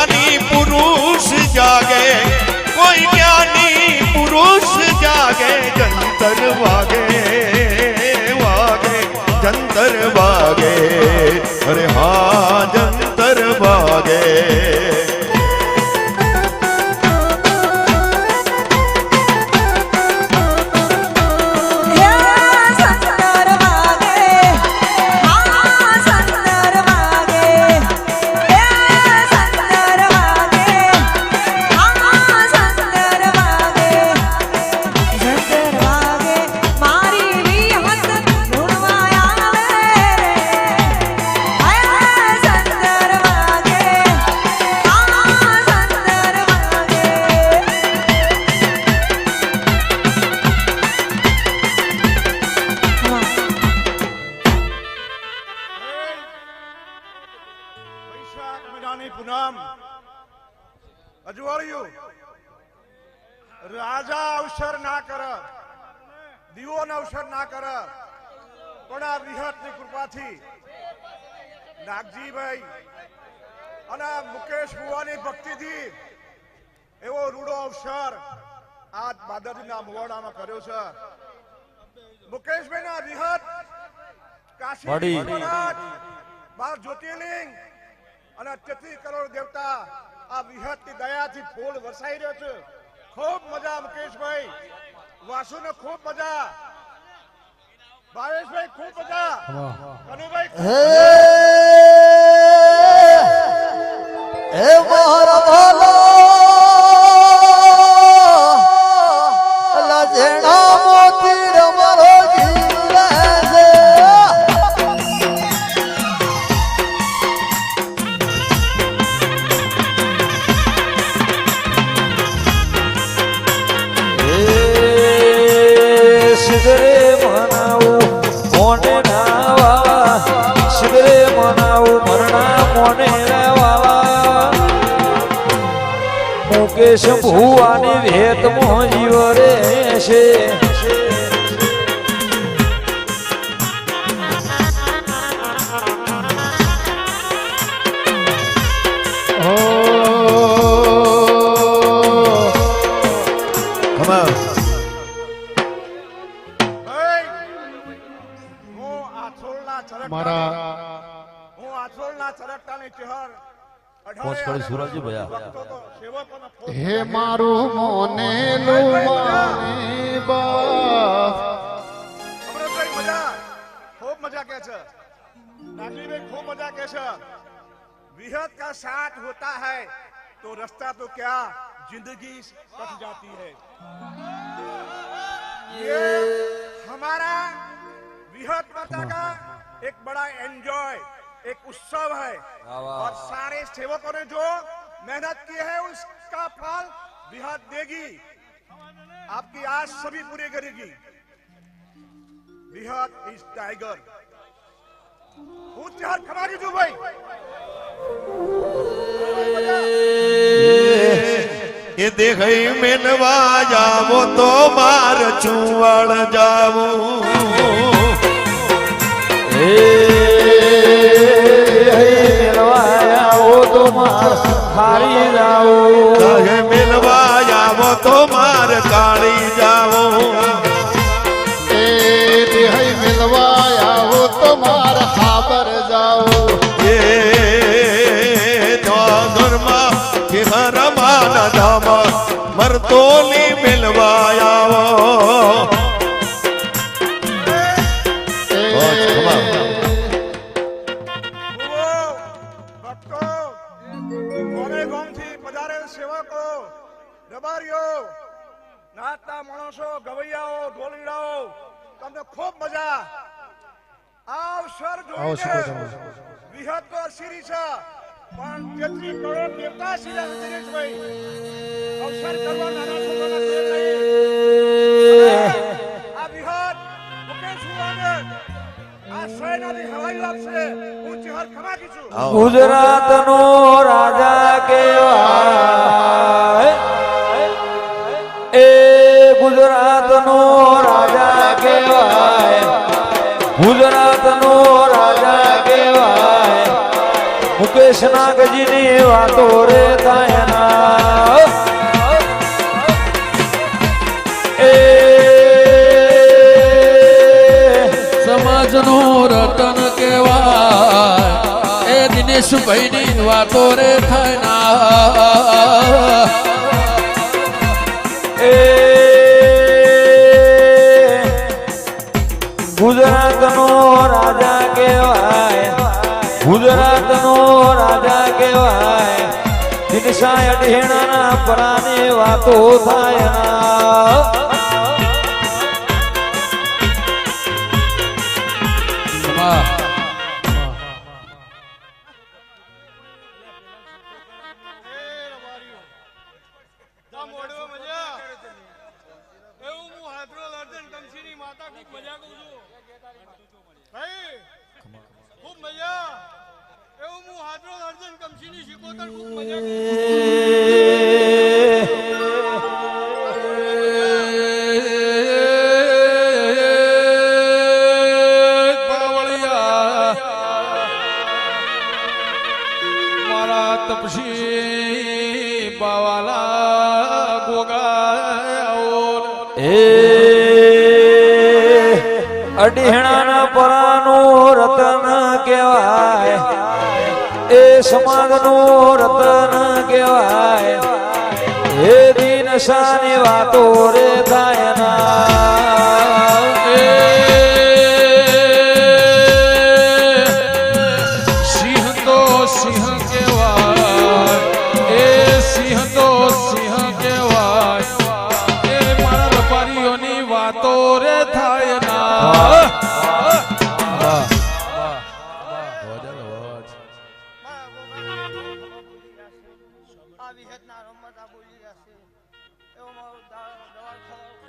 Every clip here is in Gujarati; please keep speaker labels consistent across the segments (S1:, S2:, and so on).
S1: જ્ઞાની પુરુષ જાગે, કોઈ જ્ઞાની પુરુષ જાગે, જંતર વાગે વાગે જંતર વાગે, અરે હા જંતર વાગે.
S2: રાજા અવસર ના કર, દીવો અવસર ના કર, પણ આ વિહત ની કૃપાથી નાગજીભાઈ અને મુકેશ ભુવાની ભક્તિથી એવો રૂડો અવસર આ બાદરજીના મુવાડામાં કર્યો છે. મુકેશભાઈ ના વિહત કાશી 12 જ્યોતિર્લિંગ અને 33 કરોડ દેવતા આ વિહત ની દયાથી ફૂલ વરસાઈ રહ્યો છે. ખૂબ મજા મુકેશભાઈ, વાસુને ખૂબ મજા, ભાવેશભાઈ ખૂબ મજા, કનુભાઈ
S3: હે મારા ભાલો લજેણા મોતી રમારો જીવે છે.
S4: શિગરે મનાવું મોને નાવા, શિગરે મનાવું મરણા મોને વાવા. મુકેશ ભુવાની વેત મોં જીવ રે છે.
S5: હે મારું મોને લુવાની બા.
S2: મજા, ખૂબ મજા કે છે નાગજીભાઈ, ખૂબ મજા કે છે. विहत का साथ होता है तो रास्ता तो क्या जिंदगी कट जाती है. ये हमारा विहत माता का एक बड़ा एंजॉय, एक उत्सव है और सारे सेवकों ने जो मेहनत की है उसका फल विहत देगी. आपकी आस सभी पूरी करेगी. विहत इज टाइगर. ऊंचे हाथ खड़ा कीजिए भाई.
S1: એ દેખાઈ મેલવા જાવો તો માર ચુવાડ જાવું.
S4: મેલવા આવો તો માર હારી જાવું.
S1: મેલવા આવો તો માર કાળી જાવું.
S5: એ દેહઈ મિલવા આવો તો માર હાબર જાઓ.
S1: એ ધર્મા કે હરમાના ધામા મરતોની મેલવા આવો.
S2: નાચતા માણસો, ગવૈયાઓ, ઢોલીડાઓ, તમને ખૂબ મજા. આ અવસર જોઈને વિહત તો સિરી છે પણ 33 કરોડ દેવતા સિરા દિનેશભાઈ અવસર કરવા નાના છોકરાના ઘરે નહીં. આ વિહત મુકેશ ભુવાને આ સૈનાની હવાઈ આપશે. હું ચહેર ખમાકી છું.
S4: ગુજરાતનો રાજા કેવાય, એ ગુજરાતનો રાજા કેવાય, ગુજરાતનો રાજા કેવાય. મુકેશ નાગજીની વાતો રે
S6: દિનેશભાઈ ની વાતો રે થાય ના
S4: એ ગુજરાતનો રાજા કહેવાય, ગુજરાતનો રાજા કહેવાય, દિનસાય અઢેણાના પરાની વાતો થાય ના
S6: તપસી બાવાલા ગોગાઓ
S4: એ અઢેણાના પરાનું રતન કહેવાય, એ સમાજનું રતન કહેવાય, એ દિનસાની વાતો રે થાય ના
S6: સિંહ તો સિંહ કહેવાય, એ સિંહ તો સિંહ કહેવાય, એ મારા વેપારીઓની વાતો રે થાય ના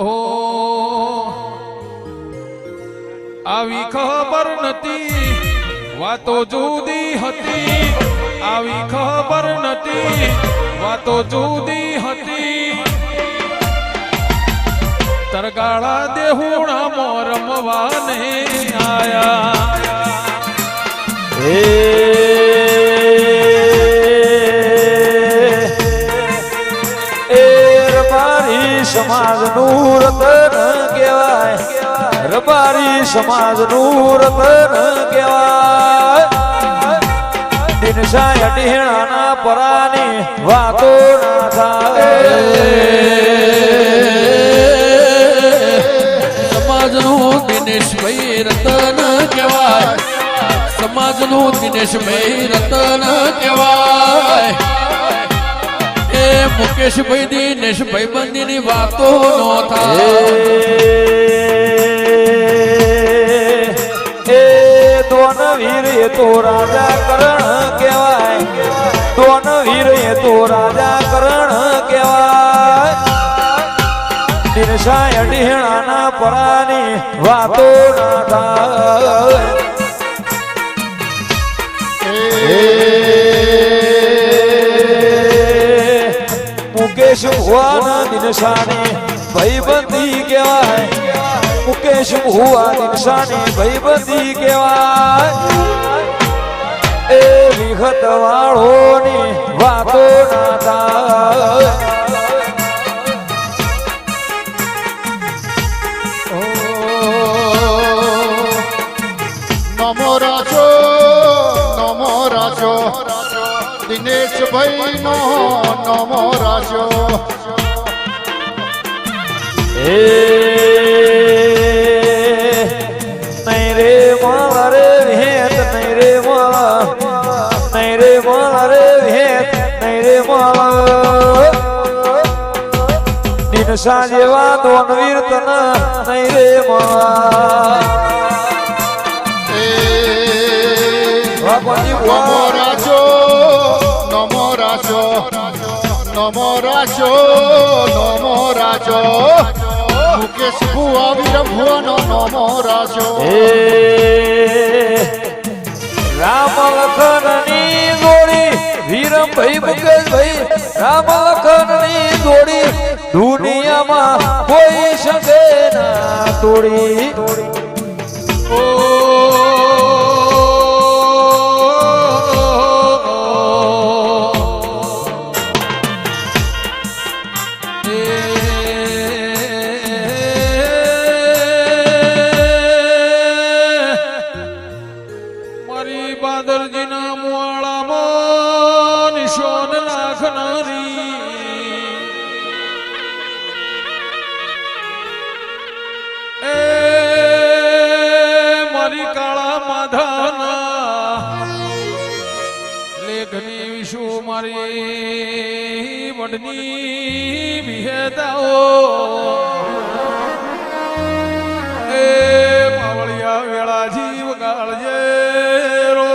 S6: ઓ આવી ખબર નથી વાતો જુદી હતી, આવી ખબર નથી વાતો જુદી હતી, તરગાળા દેહુણા મોરમવાને આયા
S4: સમાજનું રતન કહેવાય, રબારી સમાજનું રતન કહેવાય, દિનસાય અઢેણાના પરાની વાતો ના થાય
S6: સમાજનું દિનેશભાઈ રતન કહેવાય, સમાજનું દિનેશભાઈ રતન કહેવાય, એ મુકેશભાઈ દિનેશભાઈ બંદીની વાતો નો થાય
S4: એ દોન વીર એ તો રાજા કરણ કહેવાય, દોન વીર એ તો રાજા કરણ કહેવાય, દિનસાય અઢેણાના પરાની વાતો ના થાય મુકેશ ભુવાના દિનસાની ભાઈબંધી કહેવાય, મુકેશ ભુવા દિનસાની ભાઈબંધી કહેવાય, એ વિગત વાળોની વાતો ના થાય
S5: નમો રાજો દિનેશભાઈ નો નમો રાજો
S4: નહીં રે માલા રે ભેત, નહીં રે માલા, નહીં રે માલા રે ભેત, નહીં રે માલા દિનસા જેવા દોન વીર તના નહીં રે માલા
S5: નમો રાજો નમો રાજો નમો રાજો નમો રાજો મુકેશ ભુવા વીર ભુવાનો નમો રાજો
S4: રામ લખનની જોડી વીરમભાઈ મુકેશભાઈ, રામ લખનની જોડી દુનિયામાં કોઈ શકે ના તોડી
S6: મારી બાદરજીના મુવાળામાં મોંડની વિહેતાઓ એ પાવળિયા વેળાજી વગાડજે રો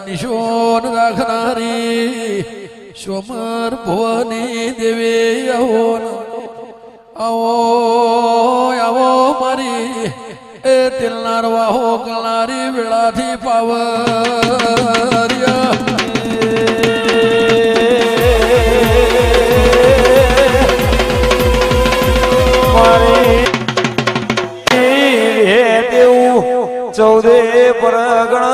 S6: નિશોન રાખનારી સોમર ભુવની દેવી આવો આવો મારી એ તિલનાર વાહો કલારી વેળાથી પાવરિયા
S4: ચૌદે પરગણ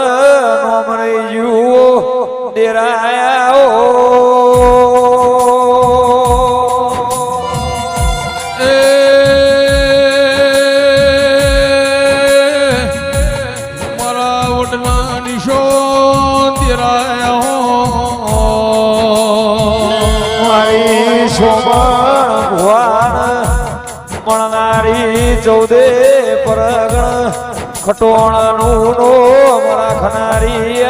S4: નોમ રહી જુઓ ડેરાયા
S6: મારા ઓટના નિશો દેરાયા
S4: મારી સોમણ ભુવાન મળનારી ચૌદે પરગણ ખટોણાનું નો રાખનારી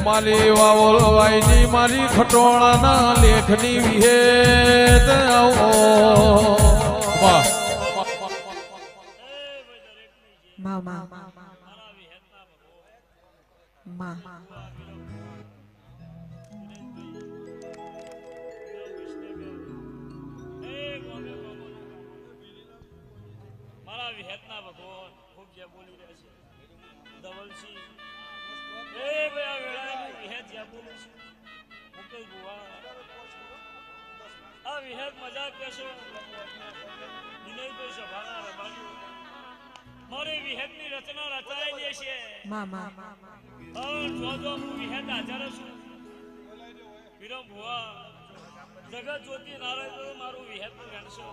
S6: મારી વાવલવાઈની મારી ખટોણાના લેખની વિહેત વાહ
S7: મારા વિહેતના ભગવાન ખૂબ જે બોલી રહ્યા છે ધવલસિંહ એ ભાઈ આ વેળાની વિહેત જે બોલું છું મુકેશ બુવા આ વિહેત મજાક કહેશો વિનયભાઈ સભાના રબારીઓ મારી વિહેતની રચના રચાયેલી છે જો હું વિહેત હાજર છું વિરમ ભુવા જગત જ્યોતિ નારાયણ મારું વિહેત ગણશો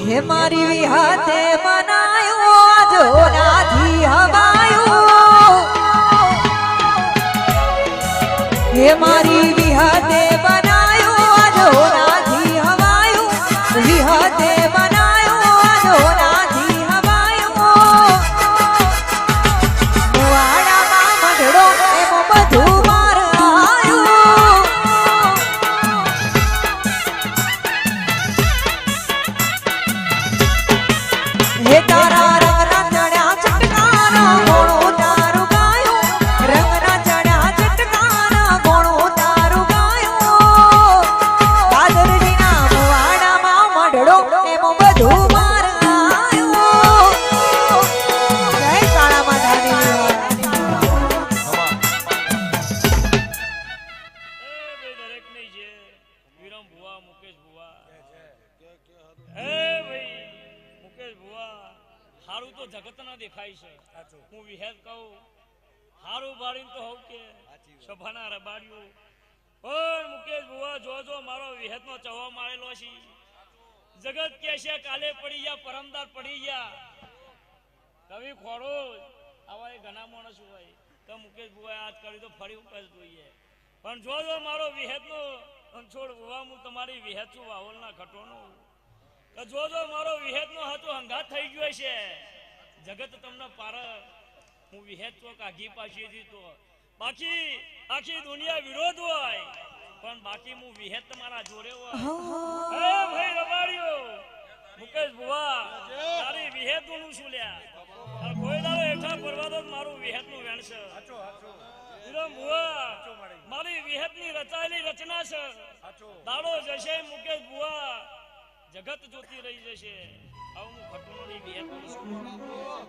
S8: હે મારી વિહાતે બનાયો જોનાથી હવાયો હે મારી વિહાતે બનાયો જોનાથી હવાયો વિહાતે બનાયો જોનાથી હવાયો મુવાડામાં મઢડો એમ બધું માર આયો હે તારા રંગના ચડ્યા ચટકાના ગોળો તારું ગાયો રંગના ચડ્યા ચટકાના ગોળો તારું ગાયો કાદરજીના મુવાડામાં મઢડો એમ બધું માર આયો જય કાળા માતાની
S7: દરેક નહીં છે વિરમ ભુવા મુકેશ ભુવા એ ભાઈ મુકેશ ભુવા હારું તો જગત ના દેખાય છે હું વિહેત કહું હારું બાળીને તો હોઉં કે સભાના રબાડીઓ પણ મુકેશ ભુવા જો મારો વિહેત નો ચવા મારેલો છે જગત કે છે કાલે પડી ગયા પરમદાર પડી ગયા કવિ ખોડો આવા ઘણા માણસ હોય તો મુકેશ ભુવા આજ કરી તો ફરી ઉપર જોઈએ પણ જો મારો વિહેત નો છોડ ભુવા હું તમારી વિહેત છું વાવલ ના ખટોનો જો મારો વિહેત નો હતો હંગાત થઈ ગયો છે જગત તમને પાર હું વિહેત ચોક આગી પાછી તો બાકી આખી દુનિયા વિરોધ હોય પણ બાકી હું વિહેત તમારા જોડે હોય એ ભાઈ રબાડીઓ મુકેશ ભુવા તારી વિહેત નું શું લ્યા કોઈ દાડો એઠા પરવા દો મારું વિહેત નું વેણશે વિરમ ભુવા મારી વિહેત ની રચાયેલી રચના છે દાડો જશે મુકેશ ભુવા જગત જોતી રહી જશે આવું હું ખટોની વિહેત છું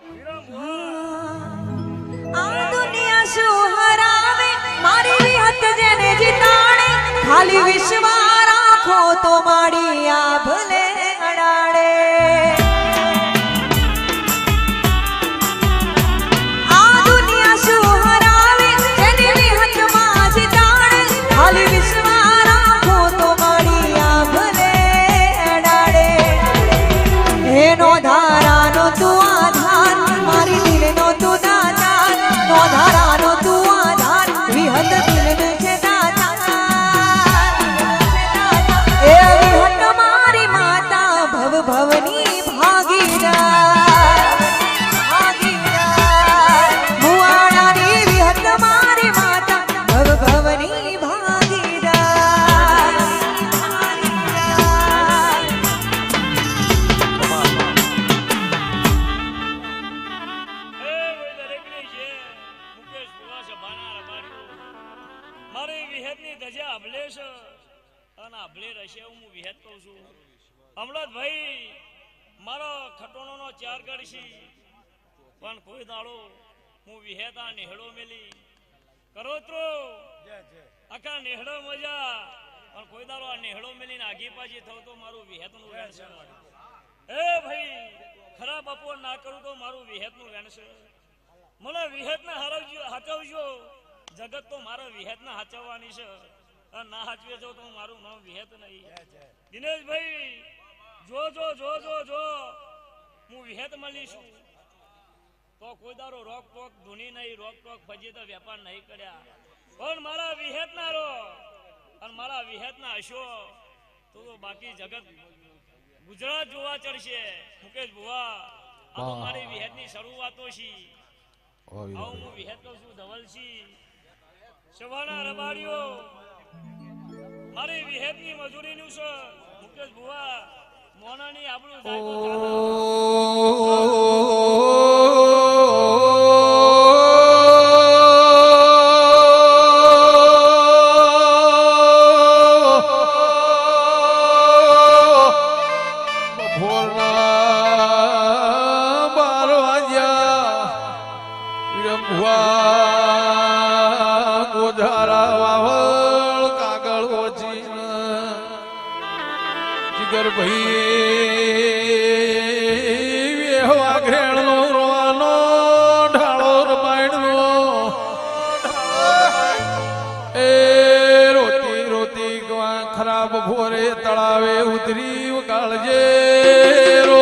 S7: વિરમ ભુવા
S8: આ દુનિયા શું હરાવે મારી વિહત જેને જીતાડે ખાલી વિશ્વાસ રાખો તો મારી આ ભલે અડાડે
S7: છે અને આભલે રહેશે એવું હું વિહેત કહું છું. હમણાં ભાઈ મારો ખટોણોનો 4 ગઢ છે પણ કોઈ દાડો હું વિહેતા નેહડો મેલી કરોત્રો આખા નેહડો મજા પણ કોઈ દાડો આ નેહડો મેલીને આગી પાછી થયો તો મારું વિહેતનું વેણ છે. એ ભાઈ ખરાબ બપોર ના કરું તો મારું વિહેતનું વેણ છે. મને વિહેતને હાચવજો. જગત તો મારા વિહેતને હાચવવાની છે અને ના હાચવે જો તો મારું નામ વિહેત નહીં. દિનેશભાઈ જો જો જો જો જો હું વિહેત મળીશું તો કોઈ દારો રોક ટોક ધૂની નહીં, રોક ટોક ફજી તો વેપાર નહીં કર્યા પણ મારા વિહેત ના રો અને મારા વિહેત ના હશો તો બાકી જગત ગુજરાત જોવા ચડશે. મુકેશ ભુવા આ તો મારી વિહેત ની શરૂઆતો છે. આવું હું વિહેત કહું છું ધવલસિંહ સવાના રબાડીઓ મારી વિહેત ની મજૂરી નું છે. મુકેશ ભુવા મોનાની આપણું જાય તો
S6: ખરાબ ભોરે તળાવે ઉતરી કાળજે રો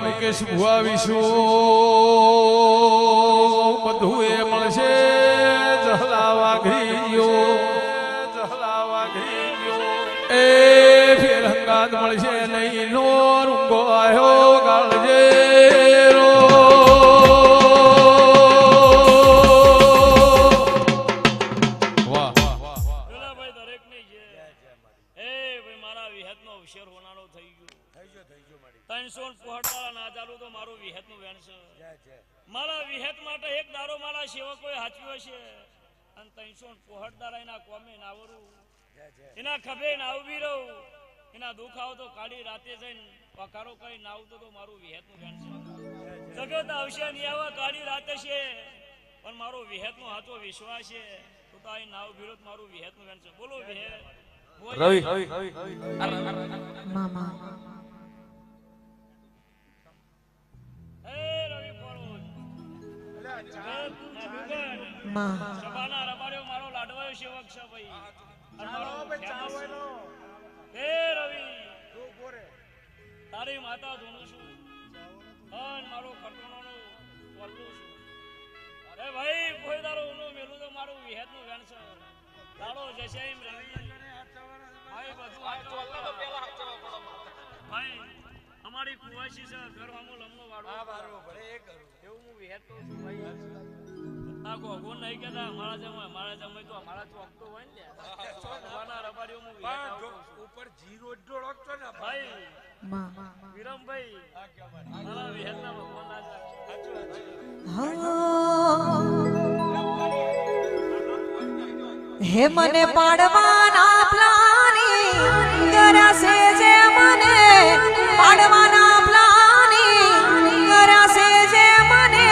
S6: મુકેશ ભુવા વિશો બધું એ મળશે. જહલાવા ઘીયો એ ફેર હંગાત મળશે નહીં નો રૂંગો આવ્યો ગાળજે રો
S7: દરેક ની જે એ ભાઈ મારા વિહેત નો અવસર હોનારો થઈ ગયો. 365 ના ચાલુ તો મારું વિહેત નું વેણ છે. મારા વિહેત માટે એક દારો મારા સેવકોએ હાચવ્યો છે અને 365 દારા એના કોમે નાવરું એના ખભે નાવવી રહું. એના દુઃખ આવ તો કાળી રાતે જઈને પકારો કરી નાવતો તો મારું વિહેત નું વેણ છે. જગત આવશે નહીં આવા કાળી રાતે છે પણ મારો વિહેત નો હાચો વિશ્વાસ છે તો આ નાવ વિરોધ મારું વિહેત નું વેણ છે. બોલો વિહેત
S4: રવિ
S8: મામા માં
S7: સભાના રબાડ્યો મારો લાડવાયો સેવક છે ભાઈ. હે રવિ તારી માતા ધૂણું છું અને મારો ખટોણોનો વલ્લું છું. અરે ભાઈ કોઈ દારો ઊનો મેલું તો મારું વિહેત નું વેણ છે. દાડો જશે એમ રવિ ભાઈ બધું ભાઈ અમારી કુવાસી છે ઘર વામો લમનો વાળો એવું હું વિહેત કહું છું ભાઈ. આ ગોગો નહીં કેતા મારા જમાય તો અમારા ચોકતો હોય ને સવાના રબાડીઓ હું ઉપર જીરો ડોળકતો ને ભાઈ વિરમભાઈ મારા વિહેતના ભગવાનના
S8: હે મને પાડવાના પ્લાની કરાશે જે મને પાડવાના પ્લાની કરાશે જે મને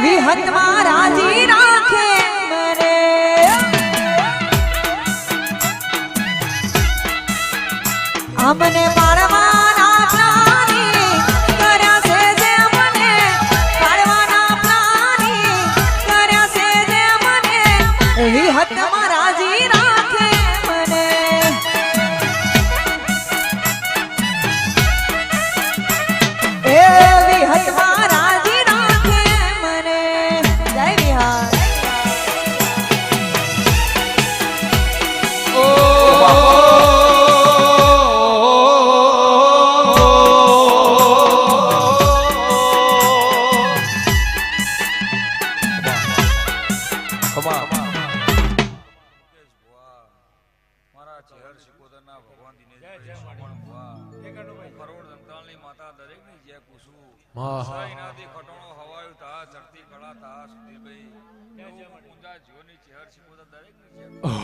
S8: વિહતમાં રાજી રાખે મને. અમને પાડવાના પ્લાની કરાશે જે મને પાડવાના પ્લાની કરાશે જે મને વિહતમાં રાજી રાખે મને. એ વિહતમાં રાજી રાખે મને. જય વિહાર.
S9: મારા ચહેર શિકોતરના ભગવાન દિનેશભાઈ સોમણ ભુવા કરોડ દંતાલની માતા દરેકની જય કુસુ સાઈનાથી ખટોણો હવાયું તા ચડતી કળા તા સુધીરભાઈ પૂજા જીવનની ચહેર શિકોતર દરેકની જય